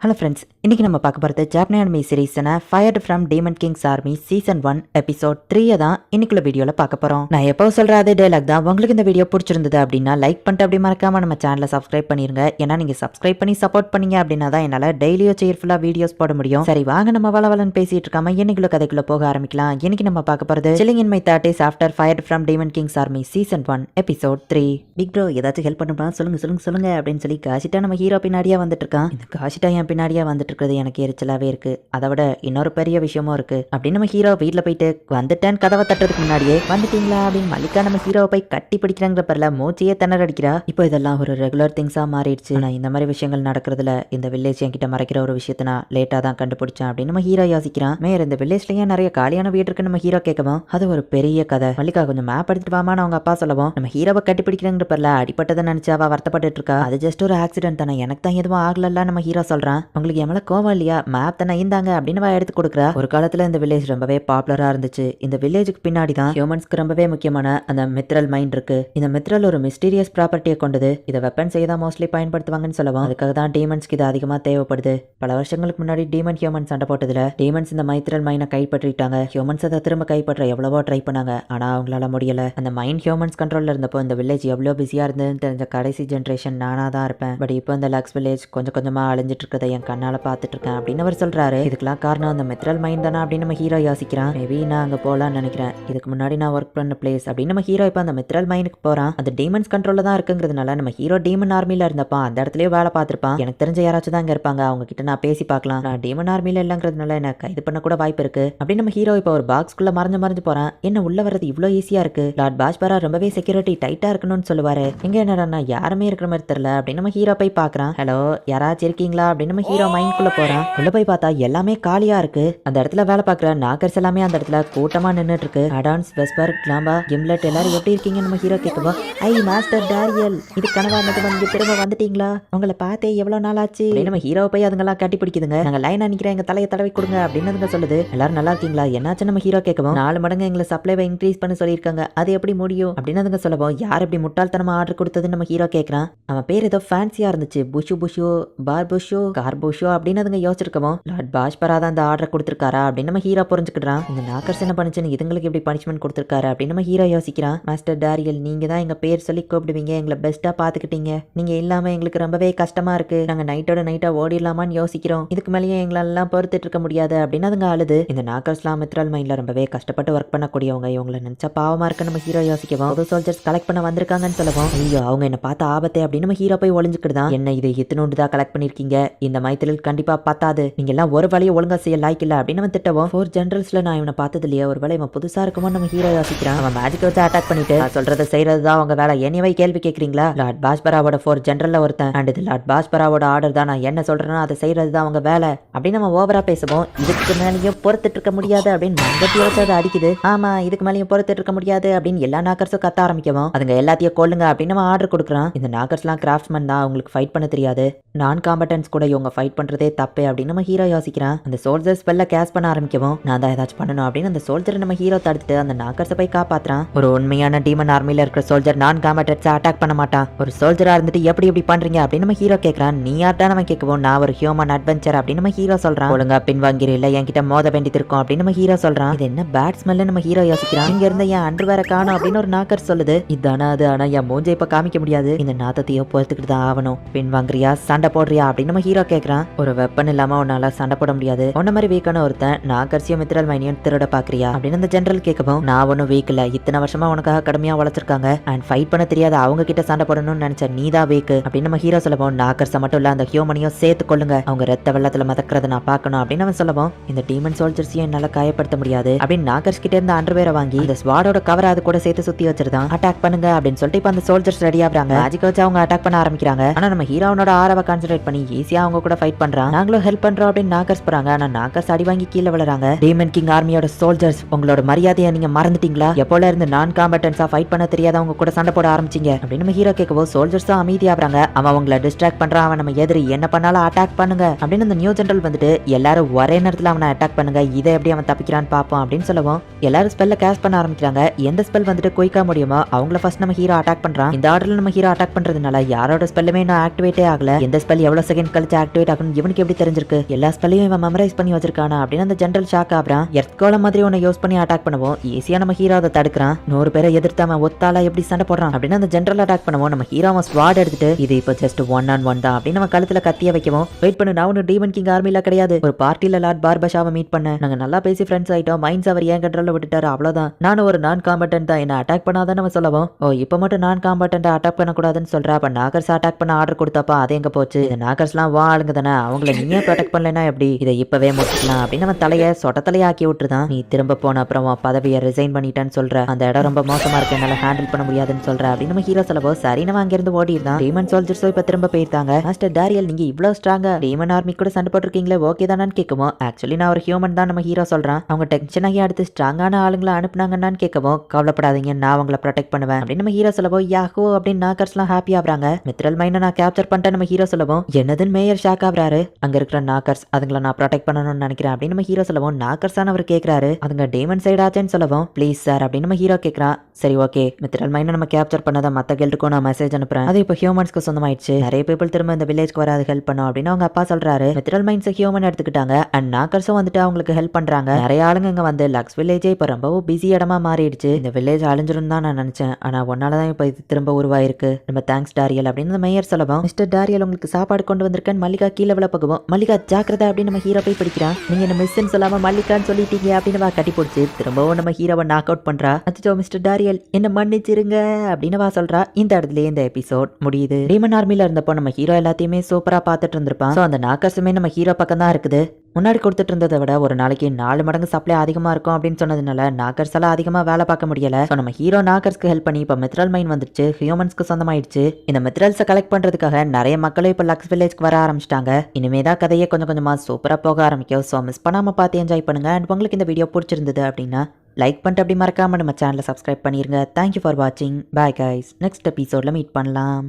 Hello friends, இன்னைக்கு நம்ம பார்க்க போகிறது ஜாப்பனீஸ் அனிமி சீரீஸான fired from demon Kings army season 1 episode 3 தான் இன்னைக்குள்ள வீடியோவில் பார்க்க போகிறோம். நான் எப்போ சொல்கிற அதே டைலாக் தான். உங்களுக்கு இந்த வீடியோ பிடிச்சிருந்தது அப்படின்னா லைக் பண்ணிட்டு அப்படி மறக்காம நம்ம சேனலை சப்ஸ்கிரைப் பண்ணிருங்க. ஏன்னா நீங்கள் சப்ஸ்கிரைப் பண்ணி சப்போர்ட் பண்ணீங்க அப்படின்னா தான் என்னால் டெய்லியோ சேர்ஃபுல்லாக வீடியோஸ் போட முடியும். சரி வாங்க, நம்ம வளவலன்னு பேசிட்டு இருக்காம இன்னைக்குள்ள கதைக்குள்ள போக ஆரம்பிக்கலாம். இன்னைக்கு நம்ம பார்க்க போகிறது chilling in my 30s after fired from demon Kings army season 1 episode 3. Big bro ஏதாச்சும் ஹெல்ப் பண்ணுமா? சொல்லுங்க அப்படின்னு சொல்லி காஷிட்டா நம்ம ஹீரோ பின்னாடியா வந்துட்டு இருக்கான். இந்த காஷிட்டா என் பின்னாடியா வந்துட்டு இருக்கிறது எனக்கு எரிச்சலாவே இருக்கு. அதை விட இன்னொரு பெரிய விஷயமும் இருக்கு அப்படின்னு நம்ம ஹீரோ வீட்டுல போயிட்டு வந்துட்டேன் கதவை தட்டுறதுக்கு முன்னாடியே வந்துட்டீங்களா அப்படின்னு மல்லிகா நம்ம ஹீரோவை போய் கட்டி பிடிக்கிறாங்கிற பேர்ல மூச்சியே திணற அடிக்கிறா. இப்போ இதெல்லாம் ஒரு ரெகுலர் திங்ஸா மாறிடுச்சு. ஆனா இந்த மாதிரி விஷயங்கள் நடக்கிறதுல இந்த வில்லேஜ் என்கிட்ட மறைக்கிற ஒரு விஷயத்த நான் லேட்டா தான் கண்டுபிடிச்சேன் அப்படின்னு நம்ம ஹீரோ யோசிக்கிறான். மேல இந்த வில்லேஜ்லயே நிறைய காலியான வீடு இருக்கு நம்ம ஹீரோ கேட்கவும் அது ஒரு பெரிய கதை. மல்லிகா கொஞ்சம் மேப் எடுத்துட்டு வாமான்னு அவங்க அப்பா சொல்லவும் நம்ம ஹீரோவை கட்டி பிடிக்கிறாங்கிற பேர்ல அடிப்பட்டதை நினைச்சு அவ வருத்தப்பட்டு இருக்கா. அது ஜஸ்ட் ஒரு ஆக்சிடென்ட் தானே, எனக்கு தான் எதுவும் ஆகல நம்ம ஹீரோ சொல்றான். உங்களுக்கு எவ்வளவு கோவம் இல்லையா? மேப் தானே இந்தாங்க அப்படின்னு எடுத்து கொடுக்குறா. ஒரு காலத்துல இந்த வில்லேஜ் ரொம்பவே பாப்புலரா இருந்துச்சு. இந்த வில்லேஜுக்கு பின்னாடி தான் ஹியூமன்ஸ்க்கு ரொம்பவே முக்கியமான அந்த மித்ரல் மைண்ட் இருக்கு. இந்த மித்ரல் ஒரு மிஸ்டீரியஸ் ப்ராப்பர்ட்டியை கொண்டது. இதை வெப்பன் செய்ய தான் மோஸ்ட்லி பயன்படுத்துவாங்கன்னு சொல்லவும் அதுக்காக தான் டீமன்ஸ்க்கு இது அதிகமா தேவைப்படுது. பல வருஷங்களுக்கு முன்னாடி டீமன் ஹியூமன் சண்டை போட்டதுல டீமன்ஸ் இந்த மைத்ரல் மைனை கைப்பற்றிட்டாங்க. ஹியூமன்ஸ் அதை திரும்ப கைப்பற்ற எவ்வளவோ ட்ரை பண்ணாங்க. ஆனா அவங்களால முடியல. அந்த மைண்ட் ஹியூமன்ஸ் கண்ட்ரோல்ல இருந்தப்போ இந்த வில்லேஜ் எவ்வளவு பிஸியா இருந்ததுன்னு தெரிஞ்ச கடைசி ஜென்ரேஷன் நானா தான் இருப்பேன். பட் இப்போ இந்த லக்ஸ் வில்லேஜ் கொஞ்சம் கொஞ்சமா அழிஞ்சிட்டு இருக்கதை என் கண்ணால பாத்துட்டு இருக்கேன் அப்படின்னு அவர் சொல்றாரு. இதுக்கெல்லாம் காரணம் அந்த மித்ரல் மைண்ட் தானே அப்படின்னு நம்ம ஹீரோ யோசிக்கிறான். மேபி நான் அங்க போலான்னு நினைக்கிறேன். இதுக்கு முன்னாடி நான் ஒர்க் பண்ண பிளேஸ் அப்படின்னு நம்ம ஹீரோ இப்போ அந்த மித்ரல் மைனுக்கு போறான். அந்த டீமன்ஸ் கண்ட்ரோல்ல தான் இருக்குங்கிறதுனால நம்ம ஹீரோ டீமன் ஆர்மில இருந்தப்பா அந்த இடத்துலயே வேலை பார்த்திருப்பான். எனக்கு தெரிஞ்ச யாராச்சும் தான் அங்க இருப்பாங்க. அவங்க கிட்ட நான் பேசி பார்க்கலாம். நான் டீமன் ஆர்மில இல்லங்கிறதுனால என்ன கைது பண்ண கூட வாய்ப்பு இருக்கு அப்படின்னு நம்ம ஹீரோ இப்போ ஒரு பாக்ஸ்குள்ள மறைஞ்சு போறான். என்ன உள்ள வர்றது இவ்வளவு ஈஸியா இருக்கு? லார்ட் பாஷ்பரா ரொம்பவே செக்யூரிட்டி டைட்டா இருக்கணும்னு சொல்லுவாரு. எங்க என்னடா யாருமே இருக்கிற மாதிரி தெரியல அப்படின்னு நம்ம ஹீரோ போய் பாக்குறான். ஹலோ யாராச்சும் இருக்கீங்களா அப்படின்னு நம்ம ஹீரோ மைண்ட் குள்ள போறான். உள்ள போய் பார்த்தா எல்லாமே காலியா இருக்கு. அந்த இடத்துல வேலை பார்க்குற நாக்கர்ஸ் எல்லாமே அந்த இடத்துல கூட்டமா நின்றுட்டு இருக்கு. அடான்ஸ், வெஸ்பர், கிளாம்பா, கிம்லெட் எல்லாரும் எப்படி இருக்கீங்க நம்ம ஹீரோ கேட்கவும் ஐ மாஸ்டர் டாரியல் இது கனவா நீங்க திரும்ப வந்துட்டீங்களா? உங்களை பார்த்தே எவ்வளவு நாள் ஆச்சு? நம்ம ஹீரோ போய் அதுங்கெல்லாம் கட்டி பிடிக்குதுங்க. நாங்க லைன் அனுக்கிறேன் எங்க தலையை தடவை கொடுங்க அப்படின்னு சொல்லுது. எல்லாரும் நல்லா இருக்கீங்களா? என்னாச்சு நம்ம ஹீரோ கேட்கவும் 4 மடங்கு எங்களை சப்ளைவை இன்க்ரீஸ் பண்ண சொல்லியிருக்காங்க. அது எப்படி முடியும் அப்படின்னு சொல்லவும் யார் எப்படி முட்டாள்தனமா ஆர்டர் கொடுத்ததுன்னு நம்ம ஹீரோ கேட்கறான். அவன் பேர் ஏதோ ஃபேன்சியா இருந்துச்சு. புஷு பார்புஷோ கார்புஷோ அப்படின்னு அதுங்க யோசிச்சிருக்கவும் லார்ட் பாஷ்பரா தான் அந்த ஆர்டர் கொடுத்துருக்காரா அப்படின்னு நம்ம ஹீரோ புரிஞ்சுக்கிறான். இந்த நாக்கர்ஸ் என்ன பண்ணுச்சுன்னு இதுங்களுக்கு எப்படி பனிஷ்மெண்ட் கொடுத்துருக்காரு அப்படின்னு நம்ம ஹீரோ யோசிக்கிறான். மாஸ்டர் டாரியல் நீங்க தான் எங்க பேர் சொல்லி கூப்பிடுவீங்க. எங்களை பெஸ்டா பாத்துக்கிட்டீங்க. நீங்க இல்லாம எங்களுக்கு ரொம்பவே கஷ்டமா இருக்கு. நாங்க நைட்டா ஓடிடலாமான்னு யோசிக்கிறோம். இதுக்கு மேலேயே எங்களெல்லாம் பொறுத்துட்டு இருக்க முடியாது அப்படின்னு அதுங்க அழுது. இந்த நாக்கர்ஸ்லாம் மித்ரல் மைண்ட்ல ரொம்பவே கஷ்டப்பட்டு ஒர்க் பண்ணக்கூடியவங்க. இவங்களை நினைச்சா பாவமா இருக்கு நம்ம ஹீரோ யோசிக்கவும் புது சோல்ஜர்ஸ் கலெக்ட் பண்ண வந்திருக்காங்கன்னு சொல்லவும் ஐயோ அவங்க என்ன பார்த்த ஆபத்தே அப்படின்னு நம்ம ஹீரோ போய் ஒளிஞ்சுக்கிட்டுதான். என்ன இது இத்தனோண்டு தான் கலெக்ட் பண்ணிருக்கீங்க. இந்த மைத்திரில் கண்டிப்பா பத்தாது. நீங்க எல்லாம் ஒரு வழியை ஒழுங்கா செய்ய லாய்க்கு இல்ல அப்படின்னு நம்ம திட்டவும் 4 ஜெனரல்ஸ்ல நான் இவனை பார்த்தது இல்லையா? ஒரு வேளை இவன் புதுசா இருக்குமோ நம்ம ஹீரோ யோசிக்கிறான். அவன் மேஜிக் வச்சு அட்டாக் பண்ணிட்டு சொல்றதை செய்யறதுதான் அவங்க வேலை. என்னையவை கேள்வி கேட்கறீங்களா? லார்ட் பாஷ்பராவோட 4 ஜெனரல்ல ஒருத்தன் அண்ட் இது லார்ட் பாஷ்பராவோட ஆர்டர் தான். நான் என்ன சொல்றேன்னா அதை செய்யறதுதான் அவங்க வேலை அப்படின்னு நம்ம ஓவரா பேசுவோம். இதுக்கு மேலேயும் பொறுத்துட்டு இருக்க முடியாது அப்படின்னு அதை அடிக்குது. ஆமா இதுக்கு மேலேயும் பொறுத்துட்டு இருக்க முடியாது அப்படின்னு எல்லா நாக்கர்ஸும் கத்த ஆரம்பிக்கவும் அதுங்க எல்லாத்தையும் கொள்ளுங்க அப்படின்னு நம்ம ஆர்டர் கொடுக்குறான். இந்த நாக்கர்ஸ்லாம் கிராஃப்ட்ஸ்மேன் தான், அவங்களுக்கு ஃபைட் பண்ண தெரியாது. நான் காம்படன்ஸ் கூட இவங்க ஃபைட் பண்றதே தப்பே அப்படின்னு நம்ம ஹீரோ யோசிக்கிறான். அந்த சோல்ஜர்ஸ் ஸ்பெல்ல கேஸ் பண்ண ஆரம்பிக்கவும் நான் தான் ஏதாச்சும் பண்ணணும் அப்படின்னு அந்த சோல்ஜரை நம்ம ஹீரோ தடுத்துட்டு அந்த நாக்கர்ஸை போய் காப்பாத்துறான். ஒரு உண்மையான டீமன் ஆர்மில இருக்கிற சோல்ஜர் நான் காம்படன்ஸ் அட்டாக் பண்ண மாட்டான். ஒரு சோல்ஜரா இருந்துட்டு எப்படி பண்றீங்க அப்படின்னு நம்ம ஹீரோ கேட்கறான். நீ யார்தான் நம்ம கேட்கவும் நான் ஒரு ஹியூமன் அட்வென்ச்சர் அப்படின்னு நம்ம ஹீரோ சொல்றான். ஒழுங்கா பின்வாங்கிரு இல்ல என்கிட்ட மோத வேண்டியது இருக்கும் அப்படின்னு நம்ம ஹீரோ சொல்றான். இது என்ன பேட் ஸ்மெல் நம்ம ஹீரோ யோசிக்கிறான். இங்க இருந்த என் அண்டர் வேற காணும் அப்படின்னு ஒரு நாக்கர் சொல்லுது. இதானா அது? ஆனா என் மூஞ்சை இப்ப காமிக்க முடியாது. இந்த நாத்தத்தையோ பொறுத்துக்கிட்டு தான் ஆகணும். பின்வாங்குறியா சண்டை போடுறியா அப்படின்னு நம்ம ஹீரோ கேட்கறான். ஒரு வெப்பன் இல்லாம உன்னால சண்டை போட முடியாது. உன்ன மாதிரி வீக்கான ஒருத்தன் நாக்கர்சியோ மித்ரல் மைனியும் திருட பாக்குறியா அப்படின்னு அந்த ஜெனரல் கேட்கவும் நான் ஒன்னும் வீக் இல்ல. இத்தனை வருஷமா உனக்காக கடுமையா உழைச்சிருக்காங்க அண்ட் ஃபைட் பண்ண தெரியாத அவங்க கிட்ட சண்டை போடணும்னு நினைச்ச நீதான் வீக் அப்படின்னு நம்ம ஹீரோ சொல்லவும் நாக்கர்ஸை மட்டும் இல்ல அந்த ஹியூமனையும் சேர்த்து கொள்ளுங்க. அவங்க ரத்த வெள்ளத்துல மதக்கிறத நான் பார்க்கணும் அப்படின்னு அவன் சொல்லவும் இந்த டீமன் சோல்ஜர்ஸையும் என்னால காயப்படுத்த முடியாது அப்படின்னு நாக்கர்ஸ் கிட்ட இருந்து அண்டர்வேரை வாங்கி இந்த ஸ்வாடோட கவர் அது கூட சேர்த்து சுத்தி வச்சிருந்தான். அட்டாக் பண்ணுங்க அப்படின்னு சொல்லிட்டு இப்ப அந்த சோல்ஜர்ஸ் ரெடி ஆகுறாங்க. மேஜிக் வச்சு அவங்க அட்டாக் பண்ண ஆரம்பிக்கிறாங்க. ஆனா நம்ம ஹீரோனோட ஆரவை கான்சென்ட்ரேட் பண்ணி ஈஸியா அவங்க கூட ஃபைட் பண்றான். நாங்களும் ஹெல்ப் பண்றோம் அப்படின்னு நாக்கர்ஸ் போறாங்க. ஆனா நாக்கர்ஸ் அடி வாங்கி கீழே விழுறாங்க. டீமன் கிங் ஆர்மியோட சோல்ஜர்ஸ் உங்களோட மரியாதையை நீங்க மறந்துட்டீங்களா? எப்போல இருந்து நான் காம்படன்ஸா ஃபைட் பண்ண தெரியாதவங்க கூட சண்டை போட ஆரம்பிச்சீங்க அப்படின்னு நம்ம ஹீரோ கேட்கவோ சோல்ஜர்ஸும் அமைதியாகிறாங்க. அவன் அவங்களை டிஸ்ட்ராக்ட் பண்றான். அவன் நம்ம எதிரி என்ன பண்ணாலும் அட்டாக் பண்ணுங்க அப்படின்னு அந்த நியூ ஜெனரல் வந்துட்டு எல்லாரும் ஒரே நேரத்துல அவனை அட்டாக் பண்ணுங்க. இதை எப்படி அவன் தப்பிக்கிறான்னு பாப்போம் அப்படின்னு சொல்லவும் எல்லாரும் ஸ்பெல்ல கேஸ்ட் பண்ண ஆரம்பிக்கிறாங்க. எந்த ஸ்பெல் வந்துட்டு குயிக்கா முடியுமோ அவங்கள ஃபர்ஸ்ட் நம்ம ஹீரோ அட்டாக் பண்றான். இந்த ஆர்டர்ல நம்ம ஹீரோ அட்டாக் பண்றதுனால யாரோட ஸ்பெல்லுமே இன்னும் ஆக்டிவேட்டே ஆகல. எந்த ஸ்பெல் எவ்வளவு செகண்ட் கழிச்சு ஆக்டிவேட் ஆகணும் இவனுக்கு எப்படி தெரிஞ்சிருக்கு? எல்லா ஸ்பெல்லையும் இவன் மெமரைஸ் பண்ணி வச்சிருக்கானா அப்படின்னு அந்த ஜெனரல் ஷாக் ஆகுறான். எர்த்கோலம் மாதிரி ஒன்னு யூஸ் பண்ணி அட்டாக் பண்ணுவோம், ஈஸியா நம்ம ஹீரோ அதை தடுக்கிறான். 100 பேரை எதிர்த்து அவன் ஒத்தால எப்படி சண்டை போடுறான் அப்படின்னு அந்த ஜெனரல் அட்டாக் பண்ணுவோம். நம்ம ஹீரோ அவன் ஸ்வாட் எடுத்துட்டு இது இப்போ ஜஸ்ட் 1-on-1 தான் அப்படின்னு நம்ம கழுத்துல கத்திய வைக்கவும், வெயிட் பண்ணு, நான் ஒன்னும் டீமன் கிங் ஆர்மில கிடையாது, ஒரு பார்ட்டில லார்ட் பார்பஷாவை மீட் பண்ண, நாங்க நல்லா பேசி ஃப்ரெண்ட்ஸ் ஆயிட்டோம், மைண்ட்ஸ் அவர் ஏன் கண்ட்ரோல்ல விட்டுட்டாரு, அவ்வளவுதான், நானும் ஒரு நான் காம்படன்ட் தான், என்ன அட்டாக் பண்ணாதான் நம்ம சொல்லவும், ஓ இப்போ மட்டும் நான் காம்படன்ட் அட்டாக் பண்ணக்கூடாதுன்னு சொல்றா, அப்ப நாகர்ஸ் அட்டாக் பண்ண ஆர்டர் கொடுத்தப்பா அது எங்க போச்சு? இந்த நாகர்ஸ்லாம் வா ஆளுங்க தானே, அவங்கள நீயே ப்ரொடெக்ட் பண்ணலனா எப்படி? இதை இப்பவே முடிச்சுக்கலாம் அப்படின்னு நம்ம தலையை சொட்ட தலையாக்கி விட்டுருதான். நீ திரும்ப போன அப்புறம் பதவியை ரிசைன் பண்ணிட்டேன்னு சொல்ற, அந்த இடம் ரொம்ப மோசமா இருக்கு, என்னால ஹேண்டில் பண்ண முடியாதுன்னு சொல்ற அப்படின்னு நம்ம ஹீரோ சொல்லவோ, சரி நம்ம அங்கிருந்து ஓடிடுதான். டீமன் சோல்ஜர்ஸோ இப்ப திரும்ப போயிருந்தாங்க. மாஸ்டர் டாரியல், நீங்க இவ்வளவு ஸ்ட்ராங்கா டீமன் ஆர்மி கூட சண்டை போட்டிருக்கீங்களே, ஓகே தானான்னு கேட்கவும், ஆக்சுவலி நான் ஒரு ஹியூமன் தான் நம்ம ஹீரோ சொல்றான். அவங்க டென்ஷன் ஆகி அடுத்து ஸ்ட்ராங்கான ஆளுங்களை அனுப்புனாங்கன்னு கேட்கவும், கவலைப்படாதீங்க, நான் அவங்கள ப்ரொடெக்ட் பண்ணுவேன் அப்படின்னு நம்ம ஹீரோ சொல்லவோ, யாஹோ அப்படின்னு நாக்கர்ஸ்லாம் ஹாப்பி ஆகுறாங்க. மித்ரல் மைனை நான் கேப்சர் பண்ணிட்டேன் நம்ம ஹீரோ சொல்லவும், என்னதுன்னு மேயர் ஷாக் ஆகுறாரு. அங்க இருக்கிற நாக்கர்ஸ் அதுங்களை நான் ப்ரொடெக்ட் பண்ணணும்னு நினைக்கிறேன் அப்படின்னு நம்ம ஹீரோ சொல்லவும், நாக்கர்ஸான அவர் கேட்கிறாரு, அதுங்க டேமன் சைட் ஆச்சேன்னு சொல்லவும், ப்ளீஸ் சார் அப்படின்னு நம்ம ஹீரோ கேட்கறான். சரி ஓகே, மித்ரல் மைனை நம்ம கேப்சர் பண்ணதை மத்த கெல்டுக்கும் நான் மெசேஜ் அனுப்புறேன், அது இப்போ ஹியூமன்ஸ்க்கு சொந்தமாயிடுச்சு, நிறைய பீப்பிள் திரும்ப இந்த வில்லேஜ்க்கு வராது ஹெல்ப் பண்ணும் அப்படின்னு அவங்க அப்பா சொல்றாரு. மித்ரல் மைன்ஸ் ஹியூமன் எடுத்துக்கிட்டாங்க அண்ட் நாக்கர்ஸும் வந்துட்டு அவங்களுக்கு ஹெல்ப் பண்றாங்க. நிறைய ஆளுங்க இங்க வந்து லக்ஸ் வில்லேஜே இப்போ ரொம்பவும் பிஸி இடமா மாறிடுச்சு. இந்த வில்லேஜ் அழிஞ்சிரும் தான் நான் நினைச்சேன், ஆனா ஒன்னாலதான் இப்போ இது திரும்ப உருவாயிருக்கு, நம்ம தேங்க்ஸ் டாரியல் அப்படின்னு மேயர் சொல்லவும், மிஸ்டர் டாரியல் உங்களுக்கு சாப்பாடு கொண்டு வந்திருக்கேன் மல்லிகா கீழே விழ போகவும், மல்லிகா ஜாக்கிரதா அப்படின்னு நம்ம ஹீரோ போய் பிடிக்கிறான். நீங்க என்ன மிஸ்ன்னு சொல்லாம மல்லிகான்னு சொல்லிட்டீங்க அப்படின்னு கட்டி பிடிச்சி திரும்பவும் நம்ம ஹீரோவை நாக் அவுட் பண்றா. அச்சோ மிஸ்டர் டாரியல் என்ன மன்னிச்சிருங்க அப்படின்னு சொல்றா. இந்த இடத்துல இந்த எபிசோட் முடியுது. டீமன் ஆர்மில இருந்தப்போ நம்ம ஹீரோ எல்லாத்தையுமே சூப்பரா பார்த்துட்டு இருந்திருப்பான். ஸோ அந்த நாக்கர்ஸுமே நம்ம ஹீரோ பக்கம் தான் இருக்குது. முன்னாடி கொடுத்துட்டு இருந்ததை விட ஒரு நாளைக்கு 4 மடங்கு சப்ளை அதிகமா இருக்கும் அப்படின்னு சொன்னதுனால நாக்கர்ஸ் எல்லாம் அதிகமா வேலை பார்க்க முடியல. ஸோ நம்ம ஹீரோ நாக்கர்ஸ்க்கு ஹெல்ப் பண்ணி இப்போ மித்ரல் மைன் வந்துருச்சு, ஹியூமன்ஸ்க்கு சொந்தமாயிடுச்சு. இந்த மித்ரல்ஸை கலெக்ட் பண்றதுக்காக நிறைய மக்களும் இப்போ லக்ஸ் வில்லேஜ்க்கு வர ஆரம்பிச்சிட்டாங்க. இனிமே தான் கதையை கொஞ்சம் கொஞ்சமா சூப்பரா போக ஆரம்பிக்கும். ஸோ மிஸ் பண்ணாம பார்த்து என்ஜாய் பண்ணுங்க. அண்ட் உங்களுக்கு இந்த வீடியோ பிடிச்சிருந்தது அப்படின்னா லைக் பண்ணிட்டு அப்படி மறக்காம நம்ம சேனலை சப்ஸ்கிரைப் பண்ணிருங்க. தேங்க்யூ ஃபார் வாட்சிங். பாய் கைஸ், நெக்ஸ்ட் எபிசோட்ல மீட் பண்ணலாம்.